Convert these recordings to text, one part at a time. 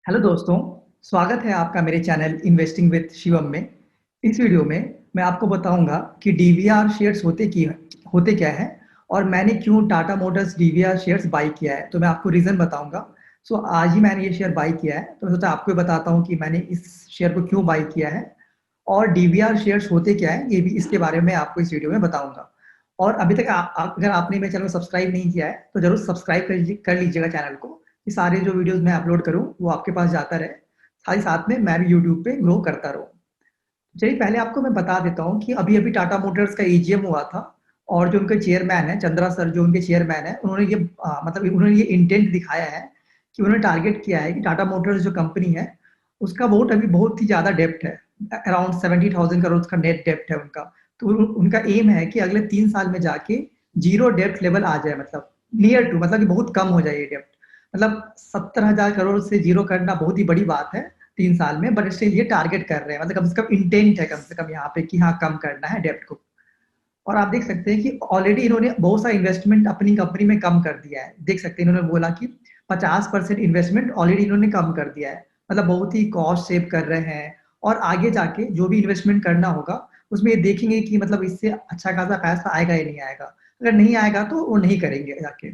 Hello दोस्तों, स्वागत है आपका मेरे चैनल इन्वेस्टिंग विद शिवम में। इस वीडियो में मैं आपको बताऊंगा कि डीवीआर शेयर्स होते क्या है और मैंने क्यों Tata Motors DVR shares by किया है। तो मैं आपको रीज़न बताऊंगा। सो आज ही मैंने ये शेयर बाई किया है, तो मैं सोचा आपको भी बताता हूँ कि मैंने इस शेयर को क्यों बाई किया है और डीवीआर शेयर्स होते क्या है, ये भी इसके बारे में आपको इस वीडियो में बताऊंगा। और अभी तक अगर आपने मेरे चैनल को सब्सक्राइब नहीं किया है तो जरूर सब्सक्राइब कर लीजिएगा चैनल को, कि सारे जो वीडियोस मैं अपलोड करूँ वो आपके पास जाता रहे, साथ ही साथ में मैं भी यूट्यूब पे ग्रो करता रहूँ। चलिए पहले आपको मैं बता देता हूँ कि अभी-अभी टाटा मोटर्स का एजीएम हुआ था और जो उनके चेयरमैन हैं, चंद्रा सर जो उनके चेयरमैन हैं, उन्होंने मतलब उन्होंने ये इंटेंट दिखाया है कि उन्होंने टारगेट किया है कि टाटा मोटर्स जो कंपनी है, उसका बहुत अभी बहुत ही ज़्यादा डेब्ट है। अराउंड 70,000 करोड़ का नेट डेब्ट है उनका। तो उनका एम है कि अगले 3 साल में जाके ज़ीरो डेब्ट लेवल आ जाए, मतलब नियर टू, मतलब कि बहुत कम हो जाए ये डेब्ट। मतलब 70,000 करोड़ से ज़ीरो करना बहुत ही बड़ी बात है 3 साल में, बट स्टिल ये टारगेट कर रहे हैं, मतलब कम से कम इंटेंट है कम से कम यहाँ पे कि हाँ, कम करना है डेब्ट को। और आप देख सकते हैं कि ऑलरेडी इन्होंने बहुत सारा इन्वेस्टमेंट अपनी कंपनी में कम कर दिया है। देख सकते हैं इन्होंने बोला कि 50% इन्वेस्टमेंट ऑलरेडी इन्होंने कम कर दिया है। मतलब बहुत ही कॉस्ट सेव कर रहे हैं और आगे जाके जो भी इन्वेस्टमेंट करना होगा, उसमें ये देखेंगे कि मतलब इससे अच्छा खासा पैसा आएगा या नहीं आएगा। अगर नहीं आएगा तो वो नहीं करेंगे जाके।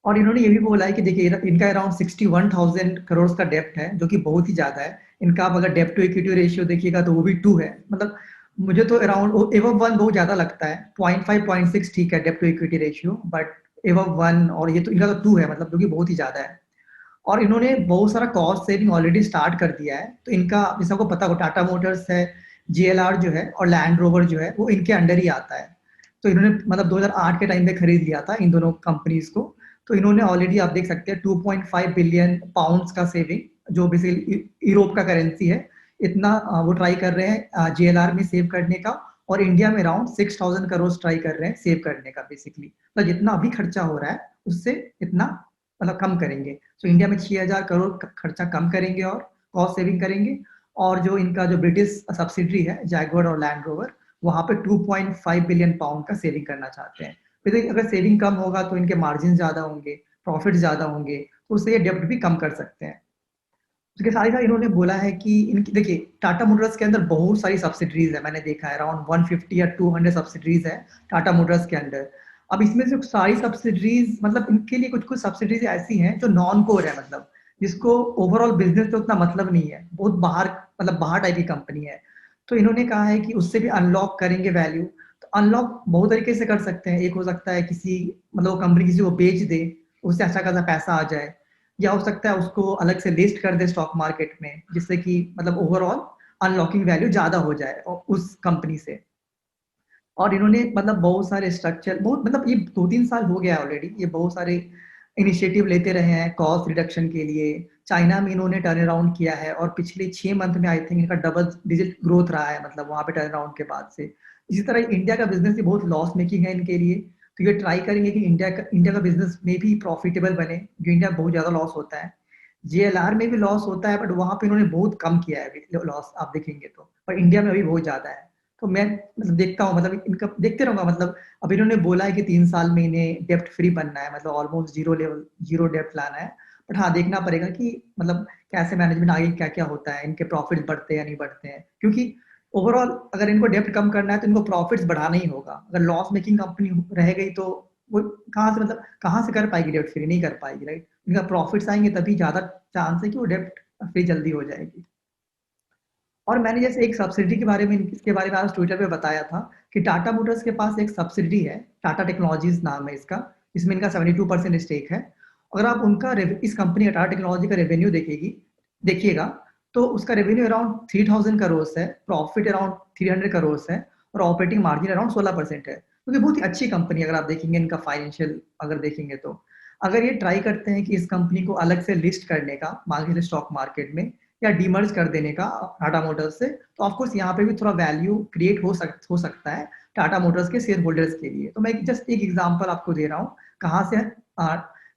और इन्होंने ये भी बोला है कि देखिए इनका अराउंड 61,000 करोड़ का डेब्ट है, जो कि बहुत ही ज़्यादा है। इनका आप अगर डेब्ट टू इक्विटी रेशियो देखिएगा तो वो भी 2 है। मतलब मुझे तो अराउंड एबव 1 बहुत ज़्यादा लगता है। 0.5 0.6 ठीक है डेब्ट to equity ratio, but above 1 और ये तो इनका तो 2 है, मतलब जो कि बहुत ही ज़्यादा है। और इन्होंने बहुत सारा कॉस्ट सेविंग ऑलरेडी स्टार्ट कर दिया है। तो इनका, जैसे आपको पता हो, टाटा मोटर्स है, जेएलआर जो है और लैंड रोवर जो है वो इनके अंडर ही आता है। तो इन्होंने मतलब 2008 के टाइम पे खरीद लिया था इन दोनों कंपनीज को। तो इन्होंने ऑलरेडी, आप देख सकते हैं, 2.5 बिलियन पाउंड्स का सेविंग, जो बेसिकली यूरोप का करेंसी है, इतना वो ट्राई कर रहे हैं जेएलआर में सेव करने का। और इंडिया में अराउंड 6,000 करोड़ ट्राई कर रहे हैं सेव करने का बेसिकली। मतलब जितना अभी खर्चा हो रहा है उससे इतना मतलब कम करेंगे। तो इंडिया में 6,000 करोड़ खर्चा कम करेंगे और कॉस्ट सेविंग करेंगे। और जो इनका जो ब्रिटिश सब्सिडरी है जैगुआर और लैंड रोवर, वहाँ पे 2.5 बिलियन पाउंड का सेविंग करना चाहते हैं। फिर देखिए, अगर सेविंग कम होगा तो इनके मार्जिन ज़्यादा होंगे, प्रॉफिट ज़्यादा होंगे, तो उससे ये डेब्ट भी कम कर सकते हैं। उसके साथ ही साथ इन्होंने बोला है कि इनकी, देखिए, टाटा मोटर्स के अंदर बहुत सारी सब्सिडरीज है। मैंने देखा है अराउंड 150 या 200 सब्सिडरीज है टाटा मोटर्स के अंदर। अब इसमें से सारी सब्सिडरीज, मतलब इनके लिए कुछ कुछ सब्सिडरीज ऐसी हैं जो नॉन कोर है, मतलब जिसको ओवरऑल बिजनेस से उतना मतलब नहीं है, बहुत बाहर, मतलब बाहर टाइप की कंपनी है। तो इन्होंने कहा है कि उससे भी अनलॉक करेंगे वैल्यू। तो अनलॉक बहुत तरीके से कर सकते हैं। एक हो सकता है किसी, मतलब वो कंपनी किसी को बेच दे, उससे अच्छा खासा पैसा आ जाए, या हो सकता है उसको अलग से लिस्ट कर दे स्टॉक मार्केट में, जिससे कि मतलब ओवरऑल अनलॉकिंग वैल्यू ज्यादा हो जाए उस कंपनी से। और इन्होंने मतलब बहुत सारे स्ट्रक्चर, बहुत, मतलब ये 2-3 साल हो गया है ऑलरेडी, ये बहुत सारे इनिशिएटिव लेते रहे हैं कॉस्ट रिडक्शन के लिए। चाइना में इन्होंने टर्न अराउंड किया है और पिछले 6 मंथ में आई थिंक इनका डबल डिजिट ग्रोथ रहा है, मतलब वहां पे टर्न अराउंड के बाद से। इसी तरह इंडिया का बिजनेस भी बहुत लॉस मेकिंग है इनके लिए। तो ये ट्राई करेंगे कि इंडिया का बिजनेस में भी प्रॉफिटेबल बने, जो इंडिया में बहुत ज्यादा लॉस होता है। जेएलआर में भी लॉस होता है, बट वहां पे इन्होंने बहुत कम किया है लॉस, आप देखेंगे तो। पर इंडिया में अभी बहुत ज्यादा है। तो मैं मतलब देखता हूँ, मतलब इनका देखते रहूंगा। मतलब अब इन्होंने बोला है कि 3 साल में इन्हें डेप्ट फ्री बनना है, मतलब ऑलमोस्ट जीरो डेप्ट लाना है। बट हाँ, देखना पड़ेगा कि मतलब कैसे मैनेजमेंट आगे क्या क्या होता है, इनके प्रॉफिट बढ़ते हैं या नहीं बढ़ते हैं। क्योंकि ओवरऑल अगर इनको डेप्ट कम करना है तो इनको प्रॉफिट्स बढ़ाना ही होगा। अगर लॉस मेकिंग कंपनी रह गई तो वो कहाँ से, मतलब कहाँ से कर पाएगी डेप्ट फ्री, नहीं कर पाएगी, राइट। इनका प्रॉफिट्स आएंगे तभी ज्यादा चांस है कि वो डेप्ट फ्री जल्दी हो जाएगी। और मैंने जैसे एक सब्सिडी के बारे में, इसके बारे में आज ट्विटर पे बताया था कि टाटा मोटर्स के पास एक सब्सिडी है, टाटा टेक्नोलॉजीज नाम है इसका। इसमें इनका 72% स्टेक है। अगर आप उनका इस कंपनी का, टाटा टेक्नोलॉजी का रेवेन्यू देखिएगा, तो उसका रेवेन्यू अराउंड 3,000 करोड़ है, प्रॉफिट अराउंड 300 करोड़ है, और ऑपरेटिंग मार्जिन अराउंड 16% है। क्योंकि बहुत ही अच्छी कंपनी, अगर आप देखेंगे इनका फाइनेंशियल अगर देखेंगे तो। अगर ये ट्राई करते हैं कि इस कंपनी को अलग से लिस्ट करने का मार्केट, स्टॉक मार्केट में, या डीमर्ज कर देने का टाटा मोटर्स से, तो ऑफकोर्स यहाँ पे भी थोड़ा वैल्यू क्रिएट हो सकता है टाटा मोटर्स के शेयर होल्डर्स के लिए। तो मैं जस्ट एक एग्जांपल आपको दे रहा हूँ कहाँ से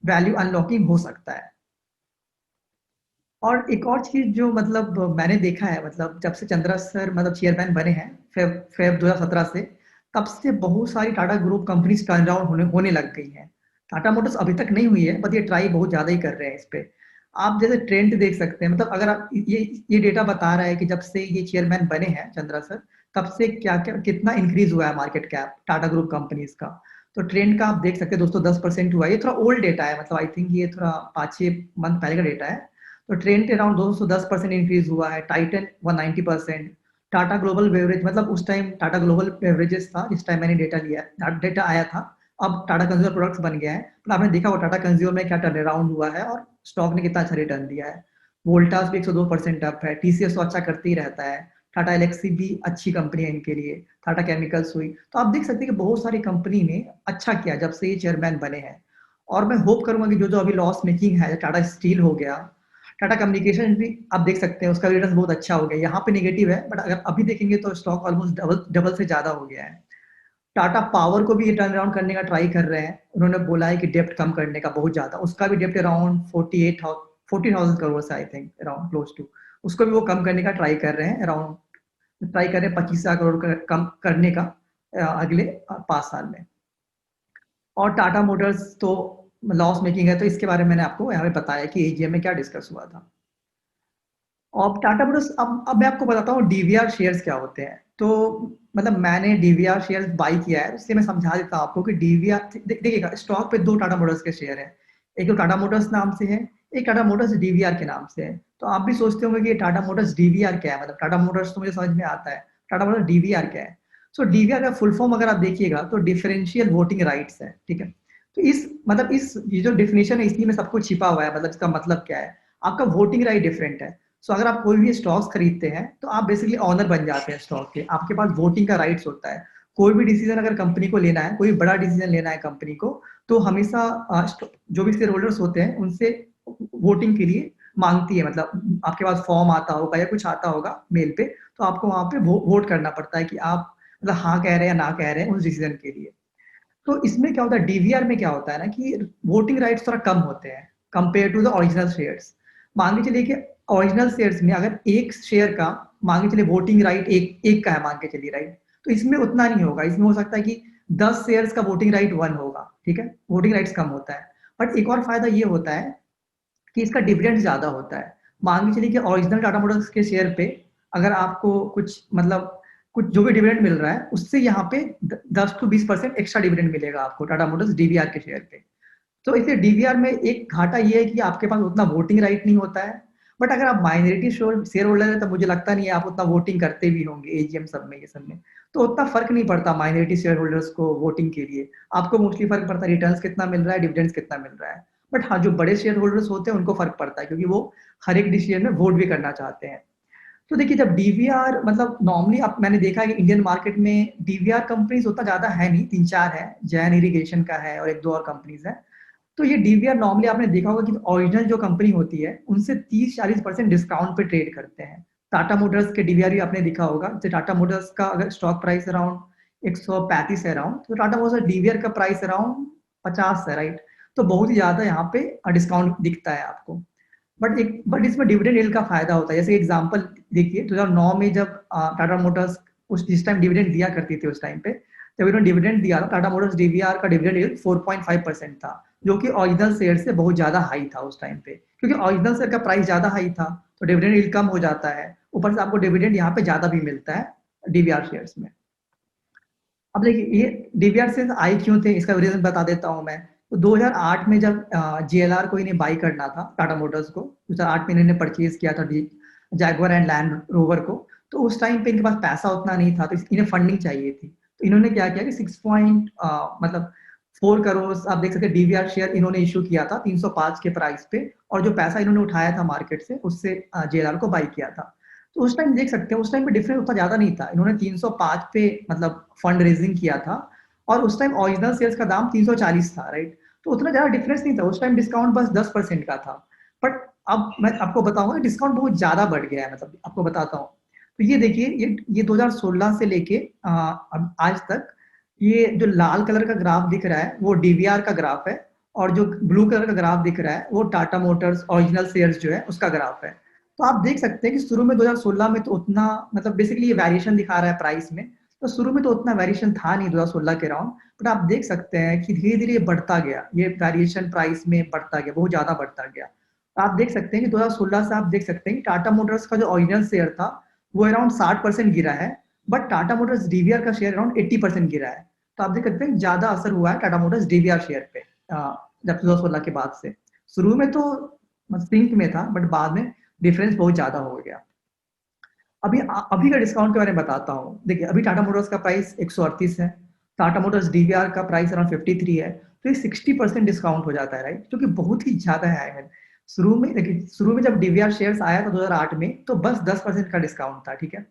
वैल्यू अनलॉकिंग हो सकता है। और एक और चीज जो मतलब मैंने देखा है, मतलब जब से चंद्रा सर मतलब चेयरमैन बने हैं फेब 2017 से, तब से बहुत सारी Tata group companies turn around होने होने लग गई हैं। टाटा मोटर्स अभी तक नहीं हुई है, बट ये ट्राई बहुत ज्यादा ही कर रहे हैं इस पे। आप जैसे ट्रेंड देख सकते हैं, मतलब अगर आप ये डेटा बता रहा है कि जब से ये चेयरमैन बने हैं चंद्रा सर, तब से क्या क्या कितना इंक्रीज हुआ है market cap Tata group companies का। तो ट्रेंड का आप देख सकते हैं दोस्तों, 10% हुआ है। ये थोड़ा ओल्ड डेटा है, मतलब आई थिंक ये थोड़ा 5-6 मंथ पहले का डेटा है। तो ट्रेंड के अराउंड 210% इंक्रीज हुआ है, टाइटन 190%, टाटा ग्लोबल बेवरेज, मतलब उस टाइम टाटा ग्लोबल बेवरेजेस था जिस टाइम मैंने डेटा लिया, डेटा आया था। अब टाटा कंज्यूमर प्रोडक्ट्स बन गया है। पर आपने देखा वो टाटा कंज्यूमर में क्या टर्न अराउंड हुआ है और स्टॉक ने कितना अच्छा रिटर्न दिया है। वोल्टास भी 102% अप है, टीसीएस तो अच्छा करते ही रहता है, टाटा एलेक्सी भी अच्छी कंपनी है इनके लिए, टाटा केमिकल्स हुई। तो आप देख सकते हैं कि बहुत सारी कंपनी ने अच्छा किया जब से ये चेयरमैन बने हैं। और मैं होप करूंगा कि जो जो अभी लॉस मेकिंग है, टाटा स्टील हो गया, टाटा कम्युनिकेशन भी आप देख सकते हैं उसका रिटर्न बहुत अच्छा हो गया। यहाँ पे नेगेटिव है, बट अगर अभी देखेंगे तो स्टॉक ऑलमोस्ट डबल डबल से ज्यादा हो गया है। टाटा पावर को भी ये टर्न अराउंड करने का ट्राई कर रहे हैं, उन्होंने बोला है कि डेप्ट कम करने का बहुत ज्यादा, उसका भी डेप्ट अराउंड 40,000 करोड़ से I think around close to, उसको भी वो कम करने का ट्राई कर रहे हैं, अराउंड ट्राई कर रहे हैं 25,000 करोड़ कम करने का अगले 5 साल में। और टाटा मोटर्स तो लॉस मेकिंग है, तो इसके बारे में मैंने आपको यहाँ पे बताया कि एजीएम में क्या डिस्कस हुआ था। और टाटा मोटर्स, अब मैं आपको बताता हूँ डीवीआर शेयर्स क्या होते हैं। तो मतलब मैंने डीवीआर शेयर्स बाई किया है, उससे मैं समझा देता हूँ आपको कि डीवीआर देखिएगा, स्टॉक पे दो टाटा मोटर्स के शेयर है, एक तो टाटा मोटर्स नाम से है, एक टाटा मोटर्स डीवीआर के नाम से है। तो आप भी सोचते होंगे कि ये टाटा मोटर्स डीवीआर क्या है, मतलब टाटा मोटर्स तो मुझे समझ में आता है, टाटा मोटर्स डीवीआर क्या है। सो डीवीआर का फुल फॉर्म अगर आप देखिएगा तो डिफरेंशियल वोटिंग राइट्स है, ठीक है। तो इस मतलब इस ये जो डिफिनेशन है इसी में सब कुछ छिपा हुआ है, मतलब इसका मतलब क्या है, आपका वोटिंग राइट डिफरेंट है। सो अगर आप कोई भी स्टॉक्स खरीदते हैं तो आप बेसिकली ऑनर बन जाते हैं स्टॉक के, आपके पास वोटिंग का राइट्स होता है। कोई भी डिसीजन अगर कंपनी को लेना है, कोई बड़ा डिसीजन लेना है कंपनी को, तो हमेशा जो भी शेयर होल्डर्स होते हैं उनसे वोटिंग के लिए मांगती है, मतलब आपके पास फॉर्म आता होगा या कुछ आता होगा मेल पे, तो आपको वहां पे वोट करना पड़ता है कि आप मतलब हाँ कह रहे हैं या ना कह रहे हैं उस डिसीजन के लिए। तो इसमें क्या होता है, डीवीआर में क्या होता है ना कि वोटिंग राइट्स थोड़ा कम होते हैं compare to the original shares. मान के चलिए कि ओरिजिनल शेयर्स में अगर एक शेयर का मान के चलिए वोटिंग राइट एक एक का है, मान के चलिए राइट, तो इसमें उतना नहीं होगा, इसमें हो सकता है कि 10 शेयर्स का वोटिंग राइट 1 होगा, ठीक है, वोटिंग राइट्स कम होता है। बट एक और फायदा ये होता है कि इसका डिविडेंड ज्यादा होता है। मान के चलिए कि ओरिजिनल टाटा मोटर्स के शेयर पे अगर आपको कुछ मतलब कुछ जो भी डिविडेंड मिल रहा है उससे यहाँ पे 10 to 20% एक्स्ट्रा डिविडेंड मिलेगा आपको टाटा मोटर्स डीवीआर के शेयर पे। तो इसे डीवीआर में एक घाटा ये है कि आपके पास उतना वोटिंग राइट नहीं होता है। बट अगर आप माइनॉरिटी शेयर होल्डर है तो मुझे लगता नहीं है आप उतना वोटिंग करते भी होंगे एजीएम सब में, ये सब में। तो उतना फर्क नहीं पड़ता माइनॉरिटी शेयर होल्डर्स को वोटिंग के लिए, आपको मोस्टली फर्क पड़ता है रिटर्न्स कितना मिल रहा है, डिविडेंड्स कितना मिल रहा है। बट हाँ, जो बड़े शेयर होल्डर्स होते हैं उनको फर्क पड़ता है क्योंकि वो हर एक डिसीजन में वोट भी करना चाहते हैं। तो देखिए जब डीवीआर मतलब नॉर्मली आप मैंने देखा है कि इंडियन मार्केट में डीवीआर कंपनीज उतना ज्यादा है नहीं, 3-4 है, जैन इरिगेशन का है और एक दो और कंपनीज है। तो ये डीवीआर नॉर्मली आपने देखा होगा कि ओरिजिनल जो कंपनी होती है उनसे 30-40% डिस्काउंट पे ट्रेड करते हैं। टाटा मोटर्स के डीवीआर भी आपने देखा होगा, जैसे टाटा मोटर्स का अगर स्टॉक प्राइस अराउंड 135 है अराउंड, तो टाटा मोटर्स डीवीआर का प्राइस अराउंड 50 है, राइट। तो बहुत ही ज्यादा यहाँ पे डिस्काउंट दिखता है आपको। बट इसमें डिविडेंड यील्ड का फायदा होता है। जैसे एग्जांपल देखिए 2009 में जब टाटा मोटर्स उस जिस टाइम डिविडेंड दिया करती थी, उस टाइम पे जब इन्होंने डिविडेंड दिया था, टाटा मोटर्स डीवीआर का डिविडेंड यील्ड 4.5% था, जो कि ओरिजिनल शेयर से बहुत ज्यादा हाई था उस टाइम पे, क्योंकि ओरिजिनल शेयर का प्राइस ज्यादा हाई था तो डिविडेंड यील्ड कम हो जाता है, ऊपर से आपको डिविडेंड यहाँ पे ज्यादा भी मिलता है डीवीआर शेयर्स में। अब देखिए ये डीवीआर से आए क्यों थे, इसका रीजन बता देता हूँ मैं। तो 2008 में जब जेएलआर को इन्हें बाई करना था टाटा मोटर्स को, 2008 में इन्होंने परचेज किया था जैगुआर एंड लैंड रोवर को, तो उस टाइम पे इनके पास पैसा उतना नहीं था, तो इन्हें फंडिंग चाहिए थी। तो इन्होंने क्या किया कि 4 करोड़ आप देख सकते हैं डीवीआर शेयर इन्होंने इशू किया था 305 के प्राइस पे, और जो पैसा इन्होंने उठाया था मार्केट से उससे जेएलआर को बाई किया था। तो उस टाइम देख सकते हैं उस टाइम पे डिफरेंस उतना ज्यादा नहीं था, इन्होंने 305 पे मतलब फंड रेजिंग किया था, और उस टाइम ओरिजिनल शेयर्स का दाम 340 था, राइट। तो उतना ज्यादा डिफरेंस नहीं था, उस टाइम डिस्काउंट बस 10% का था। बट अब मैं आपको बताऊंगा डिस्काउंट बहुत ज्यादा बढ़ गया है, मतलब आपको बताता हूँ। तो ये देखिए ये 2016 से लेके अब आज तक, ये जो लाल कलर का ग्राफ दिख रहा है वो डीवीआर का ग्राफ है, और जो ब्लू कलर का ग्राफ दिख रहा है वो टाटा मोटर्स ओरिजिनल शेयर्स जो है उसका ग्राफ है। तो आप देख सकते हैं कि शुरू में 2016 में तो उतना मतलब बेसिकली ये वेरिएशन दिखा रहा है प्राइस में, तो शुरू में तो उतना वेरिएशन था नहीं 2016 के राउंड। बट आप देख सकते हैं कि धीरे धीरे ये बढ़ता गया, ये वेरिएशन प्राइस में बढ़ता गया, बहुत ज्यादा बढ़ता गया। आप देख सकते हैं कि 2016 से आप देख सकते हैं कि टाटा मोटर्स का जो ओरिजिनल शेयर था वो अराउंड 60% गिरा है, बट टाटा मोटर्स डीवीआर का शेयर अराउंड 80% गिरा है। तो आप देख सकते हैं ज्यादा असर हुआ है टाटा मोटर्स डीवीआर शेयर पे जब 2016 के बाद से। शुरू में तो सिंक में था, बट बाद में डिफरेंस बहुत ज्यादा हो गया। अभी का डिस्काउंट के बारे में बताता हूँ। देखिए अभी टाटा मोटर्स का प्राइस 138 है, टाटा मोटर्स डीवीआर का प्राइस अराउंड 53 है, तो ये 60% डिस्काउंट हो जाता है, राइट, जो कि बहुत ही ज्यादा है। आई मीन शुरू में देखिए, शुरू में जब डीवीआर शेयर्स आया था 2008 में, तो बस 10% का डिस्काउंट था, ठीक है।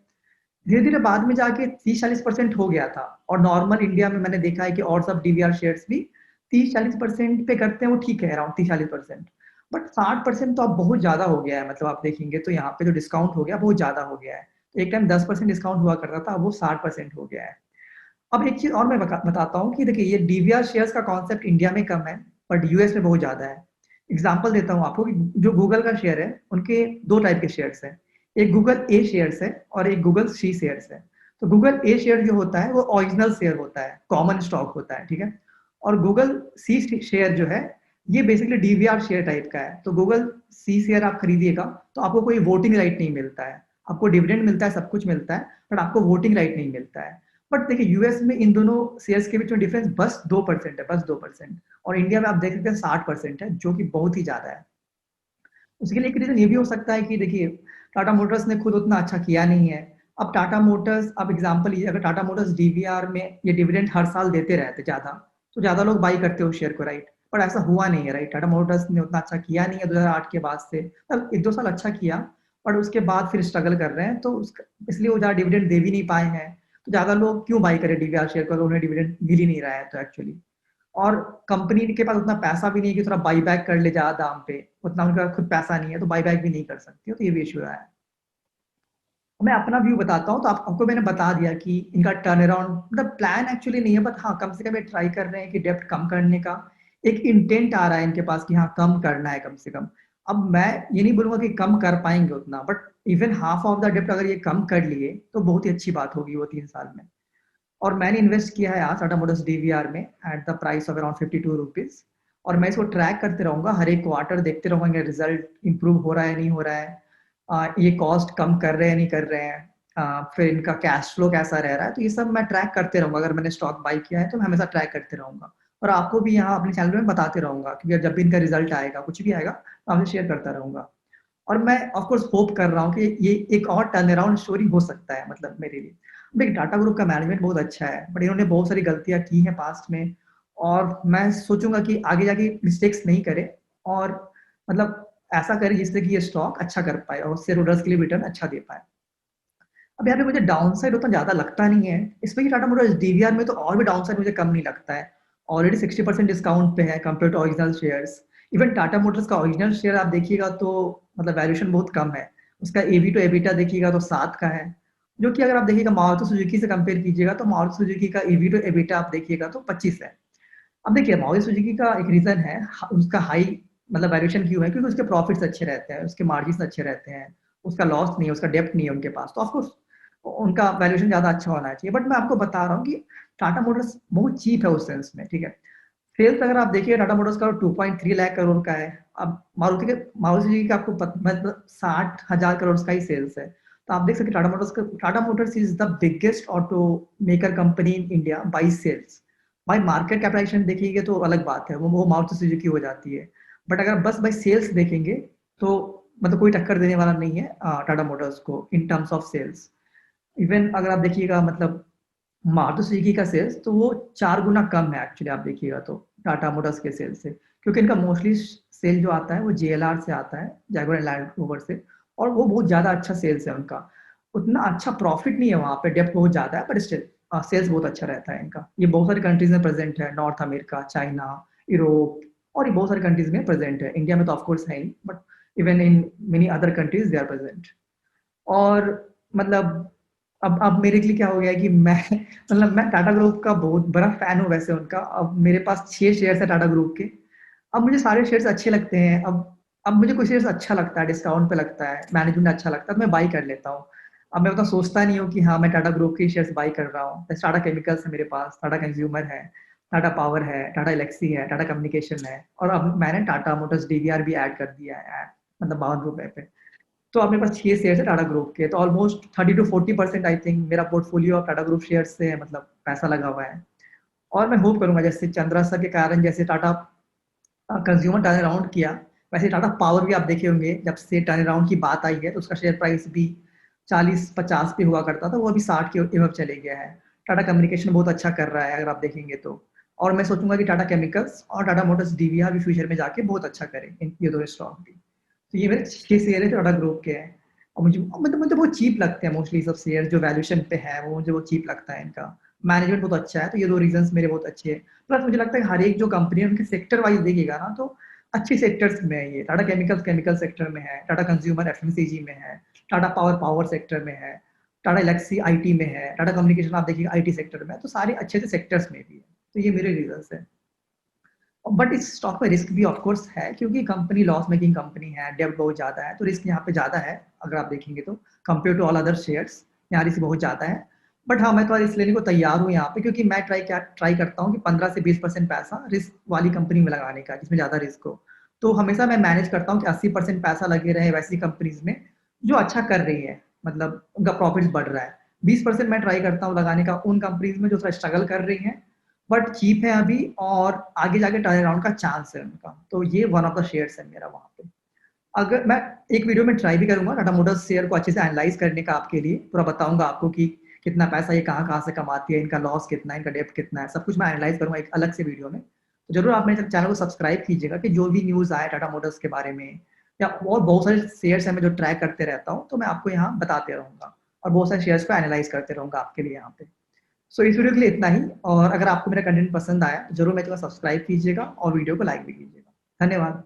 धीरे धीरे बाद में जाके 30-40% हो गया था, और नॉर्मल इंडिया में मैंने देखा है कि और सब डीवीआर शेयर्स भी 30-40% पे करते हैं, वो ठीक है अराउंड 30-40%। बट 60% तो अब बहुत ज्यादा हो गया है, मतलब आप देखेंगे तो यहाँ पे जो डिस्काउंट हो गया बहुत ज्यादा हो गया है। तो एक टाइम 10% डिस्काउंट हुआ करता था, अब वो 60% हो गया है। अब एक चीज और मैं बताता हूँ कि देखिए ये डीवीआर शेयर्स का कॉन्सेप्ट इंडिया में कम है, बट यूएस में बहुत ज्यादा है। एग्जाम्पल देता हूँ आपको कि जो गूगल का शेयर है, उनके दो टाइप के शेयर्स हैं। एक गूगल ए शेयर्स है और एक गूगल सी शेयर्स है। तो गूगल ए शेयर जो होता है वो ओरिजिनल शेयर होता है, कॉमन स्टॉक होता है, ठीक है। और गूगल सी शेयर जो है, ये बेसिकली डीवीआर शेयर टाइप का है। तो गूगल सी शेयर आप खरीदिएगा तो आपको कोई वोटिंग राइट नहीं मिलता है, आपको डिविडेंड मिलता है, सब कुछ मिलता है, बट आपको वोटिंग राइट नहीं मिलता है। बट देखिए यूएस में इन दोनों शेयर्स के बीच में डिफरेंस बस 2% है, बस 2%। और इंडिया में आप देख सकते हैं 60% है, जो कि बहुत ही ज्यादा है। उसके लिए एक रीजन ये भी हो सकता है कि देखिए टाटा मोटर्स ने खुद उतना अच्छा किया नहीं है। अब टाटा मोटर्स, अब एग्जांपल लीजिए, अगर टाटा मोटर्स डीवीआर में ये डिविडेंड हर साल देते रहते ज्यादा, तो ज्यादा लोग बाई करते हो शेयर को, राइट। पर ऐसा हुआ नहीं है, राइट। टाटा मोटर्स ने उतना अच्छा किया नहीं है 2008 के बाद से। अब 1-2 साल अच्छा किया, पर उसके बाद फिर स्ट्रगल कर रहे हैं, तो इसलिए वो ज्यादा डिविडेंड दे भी नहीं पाए हैं। तो ज्यादा लोग क्यों बाई करें डीवीआर शेयर को अगर उन्हें डिविडेंड मिल ही नहीं रहा है तो एक्चुअली। और कंपनी के पास उतना पैसा भी नहीं है कि थोड़ा बाई बैक कर ले ज्यादा दाम पे, उतना उनका खुद पैसा नहीं है, तो बाई बैक भी नहीं कर सकती हो, तो ये भी इशू है। मैं अपना व्यू बताता हूँ। तो आपको मैंने बता दिया कि इनका टर्न अराउंड मतलब प्लान एक्चुअली नहीं है, बट हाँ कम से कम ये ट्राई कर रहे हैं कि डेप्ट कम करने का एक इंटेंट आ रहा है इनके पास कि हाँ कम करना है कम से कम। अब मैं ये नहीं बोलूंगा कि कम कर पाएंगे उतना, but even half of the डेप्ट अगर ये कम कर लिए तो बहुत ही अच्छी बात होगी वो 3 साल में। और मैंने इन्वेस्ट किया है आज टाटा मोटर्स डीवीआर में at the price of around 52 rupees. और मैं इसको ट्रैक करते रहूंगा, हर एक क्वार्टर देखते रहूंगा रिजल्ट इंप्रूव हो रहा है नहीं हो रहा है, ये कॉस्ट कम कर रहे हैं नहीं कर रहे हैं, फिर इनका कैश फ्लो कैसा रह रहा है। तो ये सब मैं ट्रैक करते रहूंगा। अगर मैंने स्टॉक बाई किया है तो मैं हमेशा ट्रैक करते रहूंगा, और आपको भी यहाँ अपने चैनल में बताते रहूंगा, क्योंकि जब भी इनका रिजल्ट आएगा कुछ भी आएगा तो आपसे शेयर करता रहूंगा। और मैं ऑफ कोर्स होप कर रहा हूँ कि ये एक और टर्न अराउंड स्टोरी हो सकता है, मतलब मेरे लिए। देखिए टाटा ग्रुप का मैनेजमेंट बहुत अच्छा है, बट इन्होंने बहुत सारी गलतियां की हैं पास्ट में, और मैं सोचूंगा कि आगे जाके मिस्टेक्स नहीं करे, और मतलब ऐसा करे जिससे कि ये स्टॉक अच्छा कर पाए और शेयर होल्डर्स के लिए रिटर्न अच्छा दे पाए। अब यहाँ पे मुझे डाउन साइड उतना ज्यादा लगता नहीं है इसमें, कि टाटा मोटर्स डीवीआर में तो और भी डाउन साइड मुझे कम नहीं लगता है। ऑलरेडी 60% डिस्काउंट पे है compare to original shares. Even Tata Motors का ओरिजिनल शेयर आप देखिएगा तो मतलब वैल्यूएशन बहुत कम है। उसका एवी टू एबिटा देखिएगा तो 7 का है, जो कि अगर आप देखिएगा मारुति सुजुकी से कंपेयर कीजिएगा तो मारुति सुजुकी का एवी टू एबिटा आप देखिएगा तो 25 है। अब देखिए मारुति सुजुकी का एक रीजन है उसका हाई मतलब वैल्यूएशन क्यों है, क्योंकि उसके प्रॉफिट्स अच्छे रहते हैं, उसके मार्जिन अच्छे रहते हैं, उसका लॉस नहीं है, उसका डेप्ट नहीं है उनके पास, तो ऑफकोर्स उनका वैल्यूएशन ज्यादा अच्छा होना चाहिए। बट मैं आपको बता रहा हूँ कि टाटा मोटर्स बहुत चीप है उस सेंस में, ठीक है। सेल्स अगर आप देखिए टाटा मोटर्स का 2.3 लाख करोड़ का है। अब मारुति सुजुकी का आपको मतलब 60,000 करोड़ का ही सेल्स है। तो आप देख सकते हैं Tata Motors is the biggest auto maker company in India by sales. भाई मार्केट कैपिटलाइजेशन देखिएगा तो अलग बात है, वो मारुति सुजुकी हो जाती है। बट अगर बस बाई सेल्स देखेंगे तो मतलब कोई टक्कर देने वाला नहीं है टाटा मोटर्स को in terms of sales. Even अगर आप देखिएगा मतलब मारुति सुजुकी का सेल्स तो वो 4 गुना कम है एक्चुअली, आप देखिएगा तो टाटा मोटर्स के सेल्स से, क्योंकि इनका मोस्टली सेल जो आता है वो जेएलआर से आता है, जैगुआर लैंड रोवर से। और वो बहुत ज्यादा अच्छा सेल्स है उनका। उतना अच्छा प्रॉफिट नहीं है वहां पे, डेप्थ बहुत ज्यादा है, पर स्टिल सेल्स बहुत अच्छा रहता है इनका। ये बहुत सारी कंट्रीज में प्रेजेंट है, नॉर्थ अमेरिका, चाइना, यूरोप, और ये बहुत सारी कंट्रीज में प्रेजेंट है। इंडिया में तो ऑफकोर्स है ही, but even in many other countries they are present. और मतलब अब मेरे के लिए क्या हो गया है कि मैं मतलब मैं टाटा ग्रुप का बहुत बड़ा फैन हूँ वैसे उनका। अब मेरे पास 6 शेयर्स है टाटा ग्रुप के। अब मुझे सारे शेयर्स अच्छे लगते हैं। अब मुझे कोई शेयर्स अच्छा लगता है, डिस्काउंट पे लगता है, मैनेजमेंट अच्छा लगता है, तो मैं बाई कर लेता हूँ। अब मैं उतना सोचता नहीं हूँ कि हाँ मैं टाटा ग्रुप के शेयर्स बाई कर रहा हूँ। टाटा केमिकल्स है मेरे पास, टाटा कंज्यूमर है, टाटा पावर है, टाटा एलेक्सी है, टाटा कम्युनिकेशन है और अब मैंने टाटा मोटर्स डीवीआर भी ऐड कर दिया है, मतलब 52 रुपए पे। तो अपने पास 6 शेयर है टाटा ग्रुप के, तो ऑलमोस्ट 30 टू 40% आई थिंक मेरा पोर्टफोलियो टाटा ग्रुप शेयर से है, मतलब पैसा लगा हुआ है। और मैं होप करूंगा जैसे चंद्रा सर के कारण जैसे टाटा कंज्यूमर टर्न अराउंड किया, वैसे टाटा पावर भी आप देखे होंगे जब से टर्न अराउंड की बात आई है तो उसका शेयर प्राइस भी 40-50 पे हुआ करता था, वो अभी 60 के एवब चले गया है। टाटा कम्युनिकेशन बहुत अच्छा कर रहा है अगर आप देखेंगे तो। और मैं सोचूंगा कि टाटा केमिकल्स और टाटा मोटर्स डीवीआर भी फ्यूचर में जाके बहुत अच्छा करें, ये दो स्टॉक भी। तो ये मेरे 6 शेयर है जो टाटा ग्रुप के हैं। और मुझे बहुत चीप लगते हैं मोस्टली सब शेयर जो वैल्यूएशन पे है, वो मुझे बहुत चीप लगता है इनका। मैनेजमेंट बहुत अच्छा है, तो ये 2 रीजंस मेरे बहुत अच्छे हैं। प्लस मुझे लगता है हर एक जो कंपनी है उनके सेक्टर वाइज देखिएगा ना तो अच्छी सेक्टर्स में है ये। टाटा केमिकल्स केमिकल सेक्टर में है, टाटा कंज्यूमर एफएमसीजी में है, टाटा पावर पावर सेक्टर में है, टाटा एलेक्सी आईटी में है, टाटा कम्युनिकेशन आप देखिएगा आईटी सेक्टर में है, तो सारे अच्छे से सेक्टर्स में भी है। तो ये मेरे रीजंस है। बट इस स्टॉक में रिस्क भी ऑफ कोर्स है क्योंकि कंपनी लॉस मेकिंग कंपनी है, डेब्ट बहुत ज़्यादा है, तो रिस्क यहाँ पे ज़्यादा है अगर आप देखेंगे तो compare to all other shares, यहाँ रिस्क बहुत ज़्यादा है। बट हाँ, मैं तो रिस्क लेने को तैयार हूँ यहाँ पे क्योंकि मैं ट्राई करता हूँ कि 15 से 20% पैसा रिस्क वाली कंपनी में लगाने का जिसमें ज़्यादा रिस्क हो। तो हमेशा मैं मैनेज करता हूँ कि 80% पैसा लगे रहे वैसी कंपनीज में जो अच्छा कर रही है, मतलब उनका प्रॉफिट बढ़ रहा है। 20% मैं ट्राई करता हूँ लगाने का उन कंपनीज में जो थोड़ा स्ट्रगल कर रही हैं बट चीप है अभी और आगे जाके टर्न अराउंड का चांस है उनका। तो ये वन ऑफ द शेयर्स है मेरा वहाँ पे। अगर मैं एक वीडियो में ट्राई भी करूंगा टाटा मोटर्स शेयर को अच्छे से एनालाइज करने का आपके लिए, पूरा बताऊंगा आपको कि कितना पैसा ये कहाँ कहाँ से कमाती है, इनका लॉस कितना है, इनका डेप्थ कितना है, सब कुछ मैं एनालाइज करूंगा एक अलग से वीडियो में। तो जरूर आप मेरे चैनल को सब्सक्राइब कीजिएगा कि जो भी न्यूज़ आए टाटा मोटर्स के बारे में या और बहुत सारे शेयर्स हैं मैं जो ट्रैक करते रहता हूँ, तो मैं आपको यहाँ बताते रहूंगा और बहुत सारे शेयर्स को एनालाइज करते रहूंगा आपके लिए यहाँ पे। सो इस वीडियो के लिए इतना ही। और अगर आपको मेरा कंटेंट पसंद आया तो जरूर मेरे को सब्सक्राइब कीजिएगा और वीडियो को लाइक भी कीजिएगा। धन्यवाद।